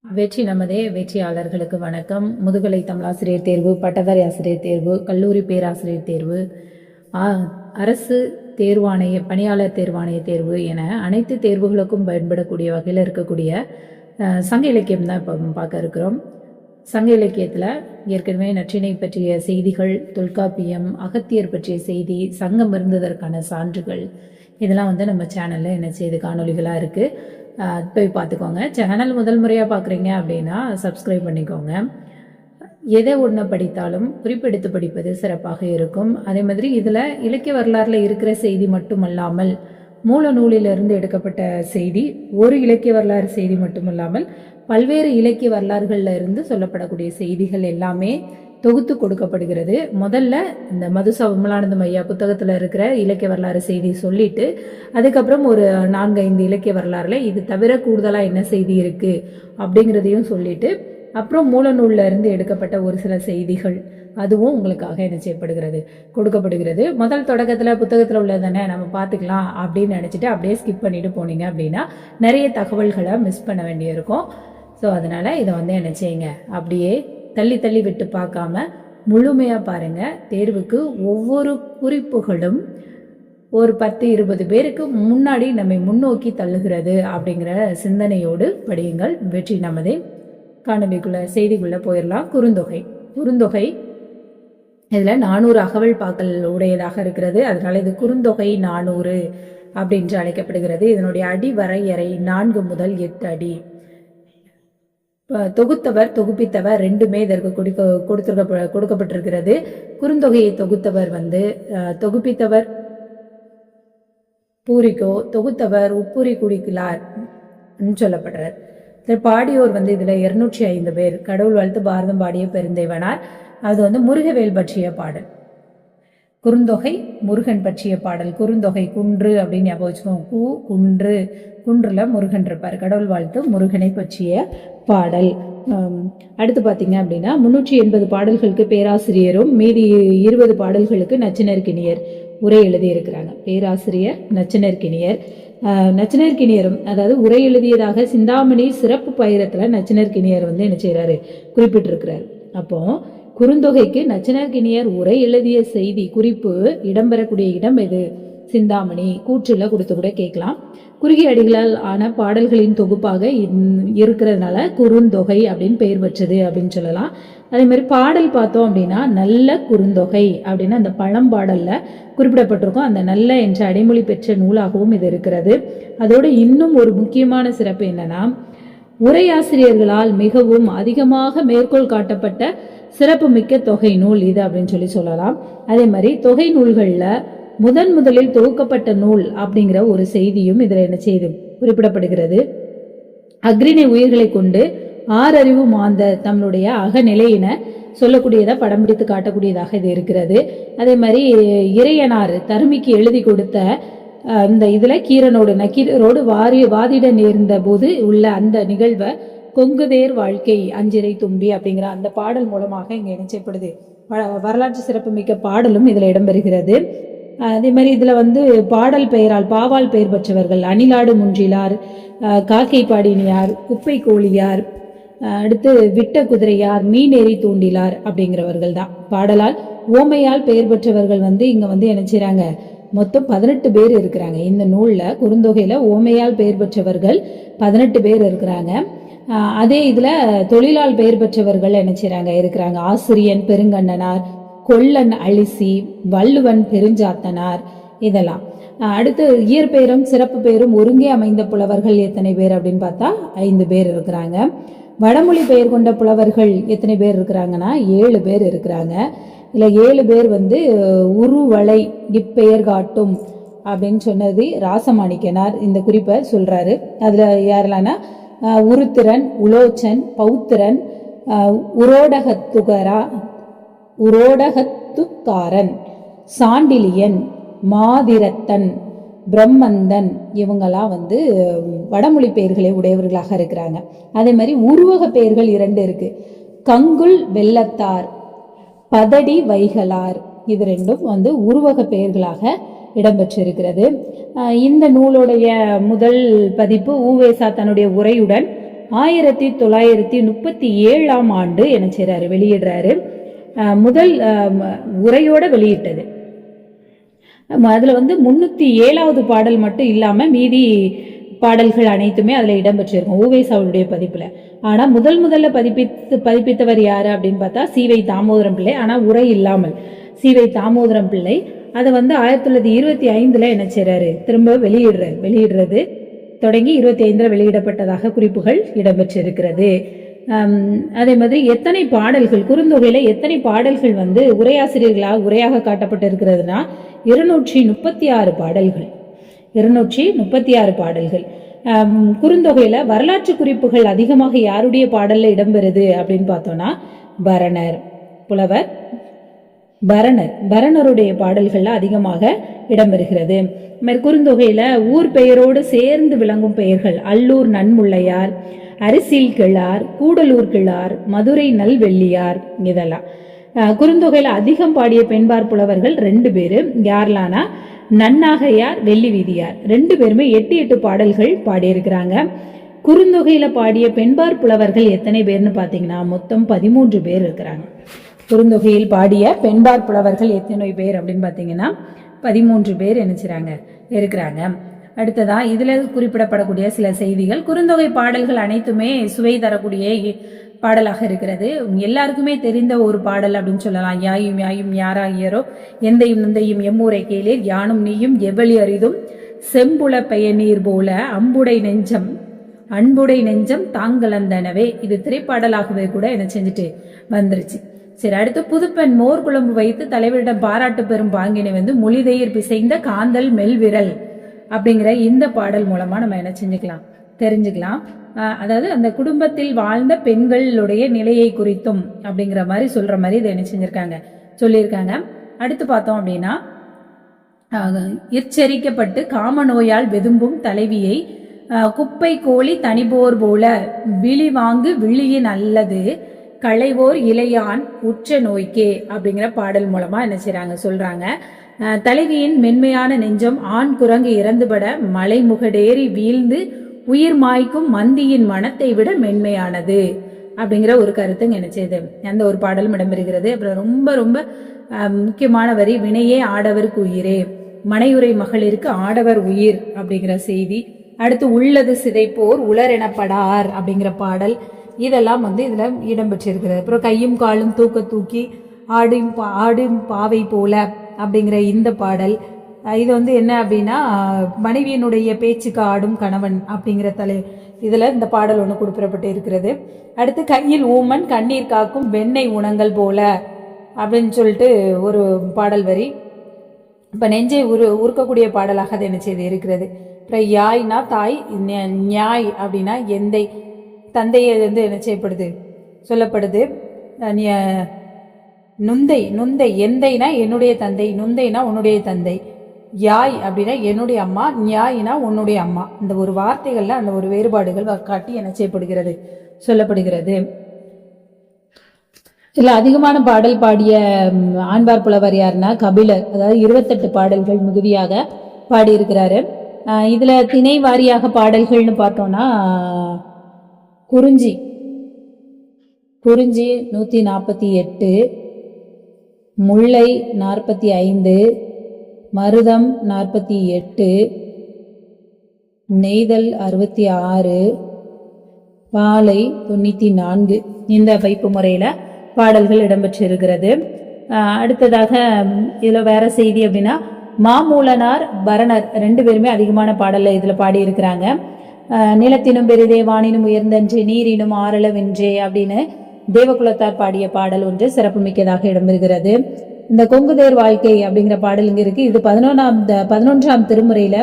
வெற்றி நமதே. வெற்றியாளர்களுக்கு வணக்கம். முதுகலை தமிழாசிரியர் தேர்வு, பட்டதாரி ஆசிரியர் தேர்வு, கல்லூரி பேராசிரியர் தேர்வு, அரசு தேர்வாணைய பணியாளர் தேர்வாணைய தேர்வு என அனைத்து தேர்வுகளுக்கும் பயன்படக்கூடிய வகையில் இருக்கக்கூடிய சங்க இலக்கியம் தான் இப்போ பார்க்க இருக்கிறோம். சங்க இலக்கியத்தில் ஏற்கனவே நற்றினை பற்றிய செய்திகள், தொல்காப்பியம், அகத்தியர் பற்றிய செய்தி, சங்கம் இருந்ததற்கான சான்றுகள், இதெல்லாம் நம்ம சேனலில் என்ன செய்து காணொலிகளாக இருக்குது. போய் பார்த்துக்கோங்க. சேனல் முதல் முறையாக பார்க்குறீங்க அப்படின்னா சப்ஸ்கிரைப் பண்ணிக்கோங்க. எதை ஒன்று படித்தாலும் குறிப்பெடுத்து படிப்பது சிறப்பாக இருக்கும். அதே மாதிரி இதில் இலக்கிய வரலாறில் இருக்கிற செய்தி மட்டுமல்லாமல் மூல நூலிலிருந்து எடுக்கப்பட்ட செய்தி, ஒரு இலக்கிய வரலாறு செய்தி மட்டுமல்லாமல் பல்வேறு இலக்கிய வரலாறுகளில் இருந்து சொல்லப்படக்கூடிய செய்திகள் எல்லாமே தொகுத்து கொடுக்கப்படுகிறது. முதல்ல இந்த மதுசா விமலானந்தம் ஐயா புத்தகத்தில் இருக்கிற இலக்கிய வரலாறு செய்தி சொல்லிட்டு, அதுக்கப்புறம் ஒரு 4-5 இலக்கிய வரலாறுல இது தவிர கூடுதலாக என்ன செய்தி இருக்கு அப்படிங்கிறதையும் சொல்லிட்டு, அப்புறம் மூல நூல்ல இருந்து எடுக்கப்பட்ட ஒரு சில செய்திகள் அதுவும் உங்களுக்காக என்ன செய்யப்படுகிறது, கொடுக்கப்படுகிறது. முதல் தொடக்கத்தில் புத்தகத்தில் உள்ளதானே நம்ம பார்த்துக்கலாம் அப்படின்னு நினச்சிட்டு அப்படியே ஸ்கிப் பண்ணிட்டு போனீங்க அப்படின்னா நிறைய தகவல்களை மிஸ் பண்ண வேண்டியிருக்கும். ஸோ அதனால இதை என்ன செய்யுங்க, அப்படியே தள்ளி தள்ளி விட்டு பார்க்காம முழுமையாக பாருங்கள். தேர்வுக்கு ஒவ்வொரு குறிப்புகளும் ஒரு 10-20 பேருக்கு முன்னாடி நம்மை முன்னோக்கி தள்ளுகிறது அப்படிங்கிற சிந்தனையோடு படியுங்கள். வெற்றி நமதே. காணொலிக்குள்ள செய்திக்குள்ளே போயிடலாம். குறுந்தொகை இதில் 400 அகவல் பாக்கள் உடையதாக இருக்கிறது. அதனால இது குறுந்தொகை 400 அப்படின்று அழைக்கப்படுகிறது. இதனுடைய அடி வரையறை 4 முதல் 8 அடி. தொகுத்தவர், தொகுப்பித்தவர் ரெண்டுமே இதற்கு கொடுக்கப்பட்டிருக்கிறது. குறுந்தொகையை தொகுத்தவர் தொகுப்பித்தவர் பூரிக்கோ, தொகுத்தவர் உப்புரி குடிக்கலார் சொல்லப்படுறார். பாடியோர் இதுல 205 பேர். கடவுள் வாழ்த்து பாரதம் பாடிய பெருந்தேவனார். அது முருகவேல் பற்றிய பாடல். குறுந்தொகை முருகன் பற்றிய பாடல். குறுந்தொகை குன்று அப்படின்னு ஞாபகம் வச்சுக்கோங்க. குன்று, குன்றுல முருகன் இருப்பார். கடவுள் வாழ்த்து முருகனை பற்றிய பாடல். அடுத்து பார்த்தீங்க அப்படின்னா 380 பாடல்களுக்கு பேராசிரியரும் மீதி 20 பாடல்களுக்கு நச்சினர்கினியர் உரை எழுதி இருக்கிறாங்க. பேராசிரியர் நச்சினர்கினியர். நச்சினர்கினியரும் அதாவது உரை எழுதியதாக சிந்தாமணி சிறப்பு பயிரத்துல நச்சினர்கினியர் என்ன செய்யறாரு, குறிப்பிட்டிருக்கிறார். அப்போ குறுந்தொகைக்கு நச்சினர்கினியர் உரை எழுதிய செய்தி குறிப்பு இடம்பெறக்கூடிய இடம் எது? சிந்தாமணி. கூற்றுல கொடுத்து கூட கேட்கலாம். குறுகிய அடிகளால் ஆன பாடல்களின் தொகுப்பாக இருக்கிறதுனால குறுந்தொகை அப்படின்னு பெயர் பெற்றது அப்படின்னு சொல்லலாம். அதே மாதிரி பாடல் பார்த்தோம் அப்படின்னா நல்ல குறுந்தொகை அப்படின்னு அந்த பழம்பாடல்ல குறிப்பிடப்பட்டிருக்கும். அந்த நல்ல என்ற அடைமொழி பெற்ற நூலாகவும் இது இருக்கிறது. அதோடு இன்னும் ஒரு முக்கியமான சிறப்பு என்னன்னா, உரையாசிரியர்களால் மிகவும் அதிகமாக மேற்கோள் காட்டப்பட்ட சிறப்பு மிக்க தொகை நூல் இது அப்படின்னு சொல்லலாம். அதே மாதிரி தொகை நூல்கள்ல முதலில் தொகுக்கப்பட்ட நூல் அப்படிங்கிற ஒரு செய்தியும் இதுல என்ன செய்து குறிப்பிடப்படுகிறது. அக்ரிணை உயிர்களை கொண்டு 6 அறிவு மாந்த தம்முடைய அகநிலையின சொல்லக்கூடியதை படம் பிடித்து காட்டக்கூடியதாக இது இருக்கிறது. அதே மாதிரி இறையனார் தருமிக்கு எழுதி கொடுத்த இந்த இதுல நக்கீரரோடு வாதிட நேர்ந்த போது உள்ள அந்த நிகழ்வை கொங்குதேர் வாழ்க்கை அஞ்சிரை தும்பி அப்படிங்கிற அந்த பாடல் மூலமாக இங்க என்ன செய்யப்படுது, வரலாற்று சிறப்பு மிக்க பாடலும் இதுல இடம்பெறுகிறது. அதே மாதிரி இதுல பாடல் பெயரால் பாவால் பெயர் பெற்றவர்கள் அணிலாடு முன்றிலார், காக்கை பாடினியார், குப்பை கோழியார், அடுத்து விட்ட குதிரையார், மீனேறி தூண்டிலார் அப்படிங்கிறவர்கள் தான். பாடலால் ஓமையால் பெயர் பெற்றவர்கள் இங்க என்ன செய்யறாங்க, மொத்தம் 18 பேர் இருக்கிறாங்க. இந்த நூல்ல குறுந்தொகையில ஓமையால் பெயர் பெற்றவர்கள் 18 பேர் இருக்கிறாங்க. அதே இதுல தொழிலால் பெயர் பெற்றவர்கள் என்ன செய்யறாங்க இருக்கிறாங்க. ஆசிரியன் பெருங்கண்ணனார், கொல்லன் அழிசி, வள்ளுவன் பெருஞ்சாத்தனார், இதெல்லாம். அடுத்து இயற்பெயரும் சிறப்பு பெயரும் ஒருங்கே அமைந்த புலவர்கள் எத்தனை பேர் அப்படின்னு பார்த்தா 5 பேர் இருக்கிறாங்க. வடமொழி பெயர் கொண்ட புலவர்கள் எத்தனை பேர் இருக்கிறாங்கன்னா 7 பேர் இருக்கிறாங்க. இதுல 7 பேர் உருவளை இப்பெயர் காட்டும் அப்படின்னு சொன்னது ராசமாணிக்கனார் இந்த குறிப்பை சொல்றாரு. அதுல யாரெல்லாம்னா உருத்திரன், உலோச்சன், பௌத்திரன், உரோடகத்துக்காரன், சாண்டிலியன், மாதிரத்தன், பிரம்மந்தன், இவங்கெல்லாம் வடமொழி பெயர்களை உடையவர்களாக இருக்கிறாங்க. அதே மாதிரி உருவக பெயர்கள் 2 இருக்கு. கங்குல் வெள்ளத்தார், பதடி வைகளார், இது ரெண்டும் உருவக பெயர்களாக இடம்பெற்றிருக்கிறது. இந்த நூலுடைய முதல் பதிப்பு ஊவேசா தன்னுடைய உரையுடன் 1937 ஆண்டு என்ன செய்றாரு, வெளியிடுறாரு. முதல் உரையோட வெளியிட்டது. அதுல 307வது பாடல் மட்டும் இல்லாம மீதி பாடல்கள் அனைத்துமே அதுல இடம்பெற்றிருக்கும் ஊவேசாவுடைய பதிப்புல. ஆனா முதல்ல பதிப்பித்தவர் யாரு அப்படின்னு பார்த்தா சீவை தாமோதரம் பிள்ளை. ஆனா உரை இல்லாமல் சீவை தாமோதரம் பிள்ளை அதை 1925 என்ன செய்றாரு, திரும்ப வெளியிடுறது தொடங்கி 25 வெளியிடப்பட்டதாக குறிப்புகள் இடம்பெற்றிருக்கிறது. அதே மாதிரி எத்தனை பாடல்கள் குறுந்தொகையில எத்தனை பாடல்கள் உரையாசிரியர்களாக உரையாக காட்டப்பட்டிருக்கிறதுனா 236 பாடல்கள். 236 பாடல்கள். குறுந்தொகையில வரலாற்று குறிப்புகள் அதிகமாக யாருடைய பாடல்ல இடம்பெறுது அப்படின்னு பார்த்தோம்னா பரணர், புலவர் பரணருடைய பாடல்கள்ல அதிகமாக இடம்பெறுகிறது. குறுந்தொகையில ஊர் பெயரோடு சேர்ந்து விளங்கும் பெயர்கள் அல்லூர் நன்முள்ளையார், அரிசில் கிழார், கூடலூர் கிழார், மதுரை நல்வெள்ளியார் இதெல்லாம். குறுந்தொகையில அதிகம் பாடிய பெண்பார் புலவர்கள் 2 பேரு. யார்லானா நன்னாகையார், வெள்ளி வீதியார். 2 பேருமே 8 பாடல்கள் பாடியிருக்கிறாங்க. குறுந்தொகையில பாடிய பெண்பார் புலவர்கள் எத்தனை பேர்னு பாத்தீங்கன்னா மொத்தம் 13 பேர் இருக்கிறாங்க. குறுந்தொகையில் பாடிய பெண்பார் புலவர்கள் எத்தனை பேர் அப்படின்னு பாத்தீங்கன்னா 13 பேர் என்ன இருக்கிறாங்க. அடுத்ததா இதுல குறிப்பிடப்படக்கூடிய சில செய்திகள். குறுந்தொகை பாடல்கள் அனைத்துமே சுவை தரக்கூடிய பாடலாக இருக்கிறது. எல்லாருக்குமே தெரிந்த ஒரு பாடல் அப்படின்னு சொல்லலாம். யாயும் யாயும் யாராகியரோ எந்தையும் நந்தையும் எம்மூரை கேளீர் யானும் நீயும் எவ்வளி அரிதும் செம்புல பெயநீர் போல அன்புடை நெஞ்சம் தாங்கலந்தனவே. இது திரைப்பாடலாகவே கூட என்ன செஞ்சுட்டு வந்துருச்சு. சரி, அடுத்து புதுப்பெண் மோர் குழம்பு வைத்து தலைவரிடம் பாராட்டு பெறும் பாங்கினை மொழிதெயிர் பிசைந்த காந்தல் மெல்விரல் அப்படிங்கிற இந்த பாடல் மூலமா நம்ம என்ன செஞ்சுக்கலாம், தெரிஞ்சுக்கலாம். அதாவது அந்த குடும்பத்தில் வாழ்ந்த பெண்களுடைய நிலையை குறித்தும் அப்படிங்கிற மாதிரி சொல்ற மாதிரி இதை என்ன செஞ்சிருக்காங்க, சொல்லியிருக்காங்க. அடுத்து பார்த்தோம் அப்படின்னா எச்சரிக்கப்பட்டு காம நோயால் வெதும்பும் தலைவியை குப்பை கோழி தனிபோர் போல விழிவாங்கு விழியின் அல்லது களைவோர் இளையான் உற்ற நோய்க்கே அப்படிங்கிற பாடல் மூலமா என்ன செய்றாங்க, சொல்றாங்க. தலைவியின் மென்மையான நெஞ்சம் ஆண் குரங்கு இறந்துபட மலைமுகடேறி வீழ்ந்து உயிர் மாய்க்கும் மந்தியின் மனத்தை விட மென்மையானது அப்படிங்கிற ஒரு கருத்துங்க என்ன செய்யுது, அந்த ஒரு பாடலும் இடம்பெறுகிறது. அப்புறம் ரொம்ப ரொம்ப முக்கியமான வரி, வினையே ஆடவருக்கு உயிரே மனையுரை மகளிருக்கு ஆடவர் உயிர் அப்படிங்கிற செய்தி. அடுத்து உள்ளது சிதைப்போர் உலர் எனப்படார் அப்படிங்கிற பாடல். இதெல்லாம் இதுல இடம்பெற்றிருக்கிறது. அப்புறம் கையும் காலும் தூக்கி ஆடும் பாவை போல அப்படிங்கிற இந்த பாடல். இது என்ன அப்படின்னா மனைவியினுடைய பேச்சுக்கு ஆடும் கணவன் அப்படிங்கிற இதுல இந்த பாடல் ஒன்று குறிப்பிடப்பட்டு இருக்கிறது. அடுத்து கையில் ஊமன் கண்ணீர் காக்கும் வெண்ணெய் உணங்கள் போல அப்படின்னு சொல்லிட்டு ஒரு பாடல் வரி. இப்ப நெஞ்சை உருக்கக்கூடிய பாடலாக அது என்ன செய்து இருக்கிறது. அப்புறம் யாய்னா தாய், ஞாய் அப்படின்னா எந்தை, தந்தையை என்ன செய்யப்படுது சொல்லப்படுது. நுந்தை எந்தைனா என்னுடைய தந்தை, நுந்தைனா உன்னுடைய தந்தை, யாய் அப்படின்னா என்னுடைய அம்மா, ஞாயினா உன்னுடைய அம்மா. இந்த ஒரு வார்த்தைகள்ல அந்த ஒரு வேறுபாடுகள் காட்டி என்ன செய்யப்படுகிறது, சொல்லப்படுகிறது. இதுல அதிகமான பாடல் பாடிய ஆண்பார் புலவர் யாருன்னா கபிலர். அதாவது 28 பாடல்கள் மிகுதியாக பாடியிருக்கிறாரு. இதுல திணை வாரியாக பாடல்கள்னு பார்த்தோம்னா குறிஞ்சி 148, முல்லை 45, மருதம் 48, நெய்தல் 66, பாலை 94 இந்த வைப்பு முறையில பாடல்கள் இடம்பெற்றிருக்கிறது. அடுத்ததாக இதுல வேற செய்தி அப்படின்னா மாமூலனார் பரணர் 2 பேருமே அதிகமான பாடல்ல இதுல பாடியிருக்கிறாங்க. நிலத்தினும் பெரிதே வானினும் உயர்ந்தன்றே நீரினும் ஆறளவென்றே அப்படின்னு தேவகுலத்தார் பாடிய பாடல் ஒன்று சிறப்பு மிக்கதாக இடம்பெறுகிறது. இந்த கொங்குதேர் வாழ்க்கை அப்படிங்கிற பாடல் இங்க இருக்கு. இது 11ஆம் திருமுறையில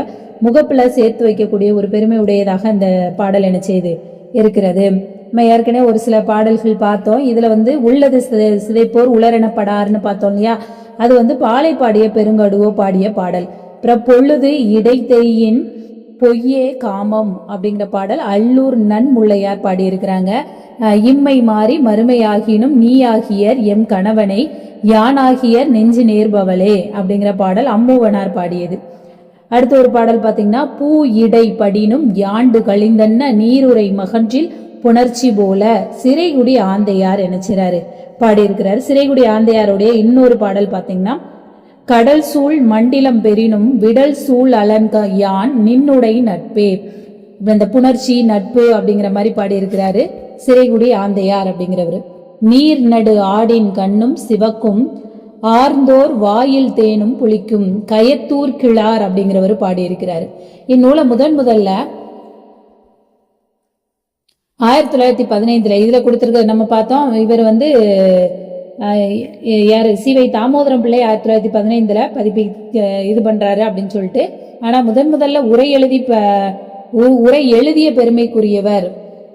முகப்புல சேர்த்து வைக்கக்கூடிய ஒரு பெருமை உடையதாக இந்த பாடல் என்ன செய்து இருக்கிறது. நம்ம ஏற்கனவே ஒரு சில பாடல்கள் பார்த்தோம். இதுல உள்ளது சிதைப்போர் உலரெனப்படார்னு பார்த்தோம் இல்லையா, அது பாலை பாடிய பெருங்கடுவோ பாடிய பாடல். அப்புறம் பொழுது இடைத்தெய்யின் பொய்யே காமம் அப்படிங்கிற பாடல் அல்லூர் நன்முள்ளையார் பாடியிருக்கிறாங்க. இம்மை மாறி மறுமையாகினும் நீயாகியர் எம் கணவனை யானாகியர் நெஞ்சு நேர்பவளே அப்படிங்கிற பாடல் அம்மூவனார் பாடியது. அடுத்த ஒரு பாடல் பாத்தீங்கன்னா பூ இடை படினும் யாண்டு கழிந்தன்ன நீருரை மகன்றில் புணர்ச்சி போல சிறைகுடி ஆந்தையார் நினைச்சாரு பாடியிருக்கிறார். சிறைகுடி ஆந்தையாருடைய இன்னொரு பாடல் பாத்தீங்கன்னா, கடல் சூழ் மண்டிலம் பெரினும் விடல் சூழ் அலன்க யான் நின்னுடை நட்பே. இந்த புணர்ச்சி நட்பு அப்படிங்கிற மாதிரி பாடியிருக்கிறாரு சிறைகுடி ஆந்தையார் அப்படிங்கிறவரு. நீர் நடு ஆடின் கண்ணும் சிவக்கும் ஆர்ந்தோர் வாயில் தேனும் புளிக்கும் கயத்தூர் கிழார் அப்படிங்கிறவரு பாடியிருக்கிறாரு. இந்நூலை முதல்ல 1915 இதுல கொடுத்திருக்கிறது நம்ம பார்த்தோம். இவர் யாரு சிவை தாமோதரம் பிள்ளை 1915 பதிப்பி இது பண்றாரு அப்படின்னு சொல்லிட்டு. ஆனா முதல்ல உரை எழுதிய பெருமைக்குரியவர்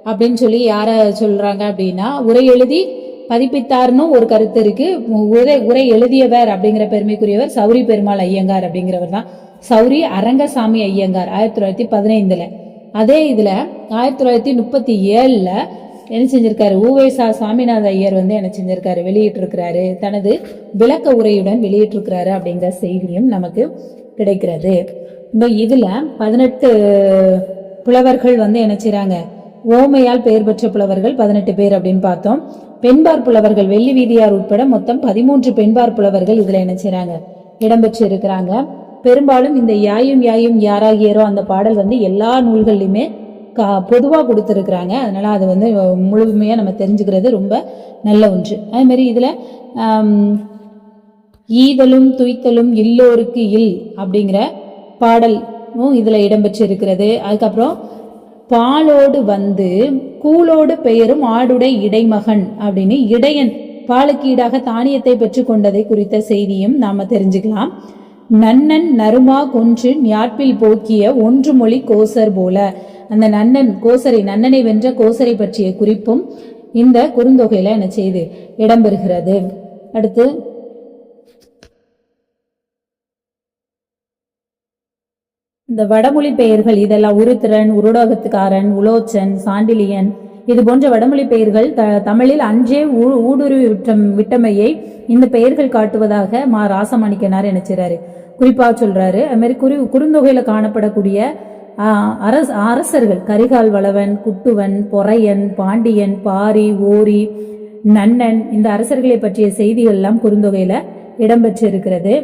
அப்படின்னு சொல்லி யார சொல்றாங்க அப்படின்னா, உரை எழுதி பதிப்பித்தார்னு ஒரு கருத்து இருக்கு. உரை எழுதியவர் அப்படிங்கிற பெருமைக்குரியவர் சௌரி பெருமாள் ஐயங்கார் அப்படிங்கிறவர் தான். சௌரி அரங்கசாமி ஐயங்கார் 1915. அதே இதுல 1937 என்ன செஞ்சிருக்காரு, ஊவேசா சாமிநாத ஐயர் என்ன செஞ்சிருக்காரு, வெளியிட்டிருக்கிறாரு. தனது விளக்க உரையுடன் வெளியிட்டிருக்கிறாரு அப்படிங்கிற செய்தியும் நமக்கு கிடைக்கிறது. இப்போ இதுல 18 புலவர்கள் என்ன செய்றாங்க, ஓமையால் பெயர் பெற்ற புலவர்கள் 18 பேர் அப்படின்னு பார்த்தோம். பெண்பார் புலவர்கள் வெள்ளி வீதியார் உட்பட மொத்தம் 13 பெண்பார் புலவர்கள் இதுல என்ன செய்றாங்க, இடம்பெற்று இருக்கிறாங்க. பெரும்பாலும் இந்த யாயும் யாராகியரோ அந்த பாடல் எல்லா நூல்கள்லையுமே பொதுவா கொடுத்துருக்குறாங்க. அதனால அது முழுமையா நம்ம தெரிஞ்சுக்கிறது ரொம்ப நல்ல ஒன்று. அதே மாதிரி இதுல ஈதலும் துய்த்தலும் இல்லோருக்கு இல் அப்படிங்கிற பாடலும் இதுல இடம்பெற்று இருக்கிறது. அதுக்கப்புறம் பாலோடு கூலோடு பெயரும் ஆடுடை இடைமகன் அப்படின்னு இடையன் பாலுக்கு ஈடாக தானியத்தை பெற்றுக்கொண்டதை குறித்த செய்தியும் நாம தெரிஞ்சுக்கலாம். நன்னன் நறுமா கொன்று ஞாட்பில் போக்கிய ஒன்று மொழி கோசர் போல, அந்த நன்னனை வென்ற கோசரை பற்றிய குறிப்பும் இந்த குறுந்தொகையில என்ன செய்து இடம்பெறுகிறது. அடுத்து இந்த வடமொழி பெயர்கள் இதெல்லாம் உருத்திரன், உருடோகத்துக்காரன், உலோச்சன், சாண்டிலியன் இது போன்ற வடமொழி பெயர்கள் தமிழில் அன்றே ஊடுருவி விட்டமையை இந்த பெயர்கள் காட்டுவதாக மா ராசமாணிக்கனார் நினைச்சாரு, குறிப்பா சொல்றாரு. அது மாதிரி குறுந்தொகையில காணப்படக்கூடிய அரசர்கள் கரிகால் வளவன், குட்டுவன், பொறையன், பாண்டியன், பாரி, ஓரி, நன்னன் இந்த அரசர்களை பற்றிய செய்திகள் எல்லாம் குறுந்தொகையில இடம்பெற்று இருக்கிறது.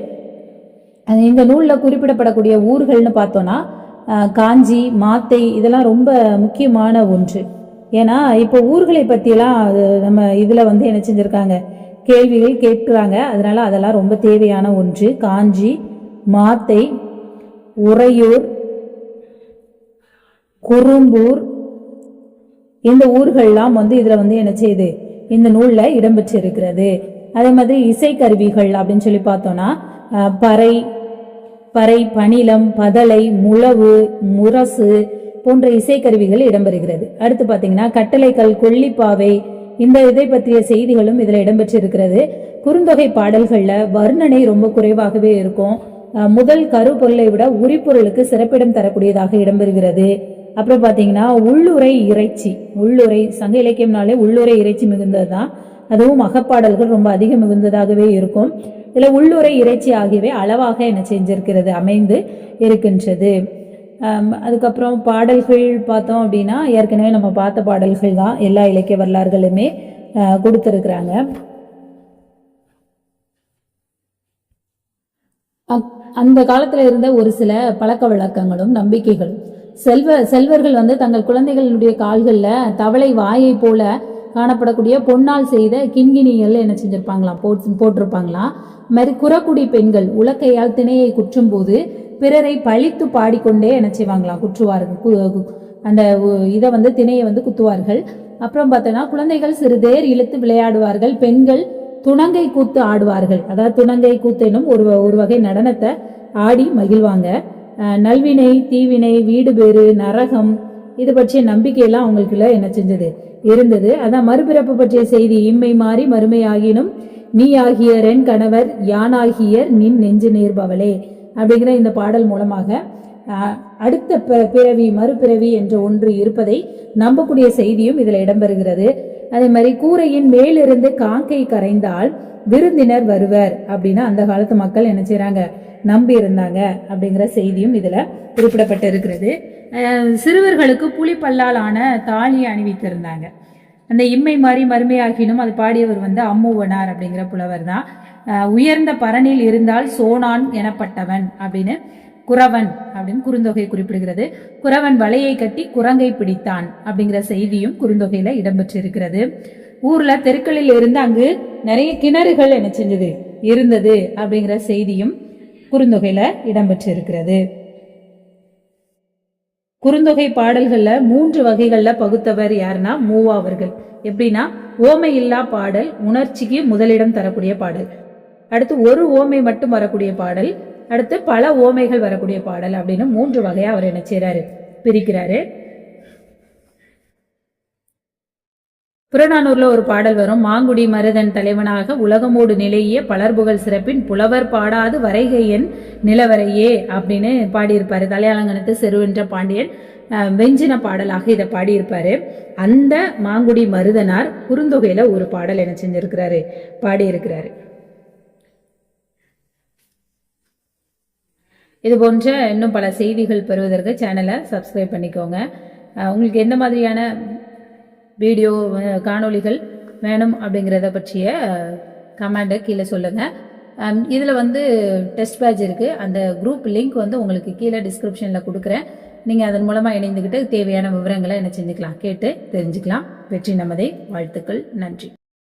இந்த நூல்ல குறிப்பிடப்படக்கூடிய ஊர்கள்னு பார்த்தோம்னா காஞ்சி, மாத்தை இதெல்லாம் ரொம்ப முக்கியமான ஒன்று. ஏன்னா இப்போ ஊர்களை பற்றியெல்லாம் நம்ம இதுல என்ன செஞ்சிருக்காங்க, கேள்விகள் கேட்கிறாங்க. அதனால அதெல்லாம் ரொம்ப தேவையான ஒன்று. காஞ்சி, மாத்தை, உறையூர், குறும்பூர் இந்த ஊர்கள்லாம் இதுல என்ன செய்யுது, இந்த நூல்ல இடம்பெற்று இருக்கிறது. அதே மாதிரி இசைக்கருவிகள் அப்படின்னு சொல்லி பார்த்தோம்னா பறை, பணிலம், பதலை, முழவு, முரசு போன்ற இசைக்கருவிகள் இடம்பெறுகிறது. அடுத்து பாத்தீங்கன்னா கட்டளைக்கல், கொல்லிப்பாவை இந்த இதை பற்றிய செய்திகளும் இதுல இடம்பெற்று இருக்கிறது. குறுந்தொகை பாடல்கள்ல வர்ணனை ரொம்ப குறைவாகவே இருக்கும். முதல் கருப்பொருளை விட உரிப்பொருளுக்கு சிறப்பிடம் தரக்கூடியதாக இடம்பெறுகிறது. அப்புறம் பாத்தீங்கன்னா உள்ளுரை சங்க இலக்கியம்னாலே உள்ளுரை இறைச்சி மிகுந்ததுதான். அதுவும் அகப்பாடல்கள் ரொம்ப அதிகம் மிகுந்ததாகவே இருக்கும். இதுல உள்ளுரை இறைச்சி ஆகியவை அளவாக என்ன செஞ்சிருக்கிறது, அமைந்து இருக்கின்றது. அதுக்கப்புறம் பாடல்கள் பார்த்தோம் அப்படின்னா ஏற்கனவே நம்ம பார்த்த பாடல்கள் தான் எல்லா இலக்கிய வரலாறுகளுமே கொடுத்திருக்கிறாங்க. அந்த காலத்துல இருந்த ஒரு சில பழக்க வழக்கங்களும் நம்பிக்கைகளும் செல்வர்கள் தங்கள் குழந்தைகளுடைய கால்கள்ல தவளை வாயை போல காணப்படக்கூடிய பொன்னால் செய்த கிண்கிணிகள் என்ன செஞ்சிருப்பாங்களாம், போட்டிருப்பாங்களாம். மாதிரி குறக்குடி பெண்கள் உலக்கையால் திணையை குற்றும் போது பிறரை பழித்து பாடிக்கொண்டே என்ன செய்வாங்களாம், குற்றுவார்கள். அந்த இதை திணையை குத்துவார்கள். அப்புறம் பார்த்தோன்னா குழந்தைகள் சிறு தேர் இழுத்து விளையாடுவார்கள், பெண்கள் துணங்கை கூத்து ஆடுவார்கள். அதாவது துணங்கை கூத்து எனும் ஒரு வகை நடனத்தை ஆடி மகிழ்வாங்க. நல்வினை, தீவினை, வீடு பேறு, நரகம் இது பற்றிய நம்பிக்கையெல்லாம் அவங்களுக்குள்ள என்ன செஞ்சது இருந்தது. அதான் மறுபிறப்பு பற்றிய செய்தி, இம்மை மாறி மறுமை ஆகினும் நீ ஆகியர் என் கணவர் யானாகியர் நின் நெஞ்சு நேர்பவளே அப்படிங்கிற இந்த பாடல் மூலமாக அடுத்த பிறவி மறுபிறவி என்ற ஒன்று இருப்பதை நம்பக்கூடிய செய்தியும் இதுல இடம்பெறுகிறது. அதே மாதிரி கூரையின் மேலிருந்து காக்கை கரைந்தால் விருந்தினர் வருவர் அப்படின்னா அந்த காலத்து மக்கள் என்ன செய்யறாங்க, நம்பி இருந்தாங்க அப்படிங்கிற செய்தியும் இதுல குறிப்பிடப்பட்டு இருக்கிறது. சிறுவர்களுக்கு புலிப்பல்லாலான தாலியை அணிவித்திருந்தாங்க. அந்த இம்மை மாறி மறுமையாகினும் அது பாடியவர் வந்து அம்முவனார் அப்படிங்கிற புலவர் தான். உயர்ந்த பரணில் இருந்தால் சோனான் எனப்பட்டவன் அப்படின்னு குறவன் அப்படின்னு குறுந்தொகை குறிப்பிடுகிறது. குறவன் வலையை கட்டி குரங்கை பிடித்தான் அப்படிங்கிற செய்தியும் குறுந்தொகையில இடம்பெற்றிருக்கிறது. ஊர்ல தெருக்களில் இருந்து அங்கு நிறைய கிணறுகள் என்ன செஞ்சது இருந்தது அப்படிங்கிற செய்தியும் குறுந்தொகையில இடம்பெற்றிருக்கிறது. குறுந்தொகை பாடல்கள்ல 3 வகைகள்ல பகுத்தவர் யாருன்னா மூவா அவர்கள். எப்படின்னா ஓமை இல்லா பாடல், உணர்ச்சிக்கு முதலிடம் தரக்கூடிய பாடல், அடுத்து ஒரு ஓமை மட்டும் வரக்கூடிய பாடல், அடுத்து பல ஓமைகள் வரக்கூடிய பாடல் அப்படின்னு 3 வகையா அவர் என்ன செய்யறாரு பிரிக்கிறாரு. புறநானூர்ல ஒரு பாடல் வரும். மாங்குடி மருதன் தலைவனாக உலகமோடு நிலையே பலர்புகழ் சிறப்பின் புலவர் பாடாது வரைகையன் நிலவரையே அப்படின்னு பாடியிருப்பாரு. தலையாளங்கனத்து செருவென்ற பாண்டியன் வெஞ்சின பாடலாக இதை பாடியிருப்பாரு. அந்த மாங்குடி மருதனார் குறுந்தொகையில ஒரு பாடல் என்ன செஞ்சிருக்கிறாரு பாடியிருக்கிறாரு. இது போன்ற இன்னும் பல செய்திகள் பெறுவதற்கு சேனலை சப்ஸ்கிரைப் பண்ணிக்கோங்க. உங்களுக்கு எந்த மாதிரியான வீடியோ காணொளிகள் வேணும் அப்படிங்கிறத பற்றிய கமெண்டை கீழே சொல்லுங்கள். இதில் வந்து டெஸ்ட் பேட்ச் இருக்குது. அந்த குரூப் லிங்க் வந்து உங்களுக்கு கீழே டிஸ்கிரிப்ஷனில் கொடுக்குறேன். நீங்கள் அதன் மூலமாக இணைந்துக்கிட்டு தேவையான விவரங்களை என்ன செஞ்சுக்கலாம் கேட்டு தெரிஞ்சுக்கலாம். வெற்றி நமதே. வாழ்த்துக்கள். நன்றி.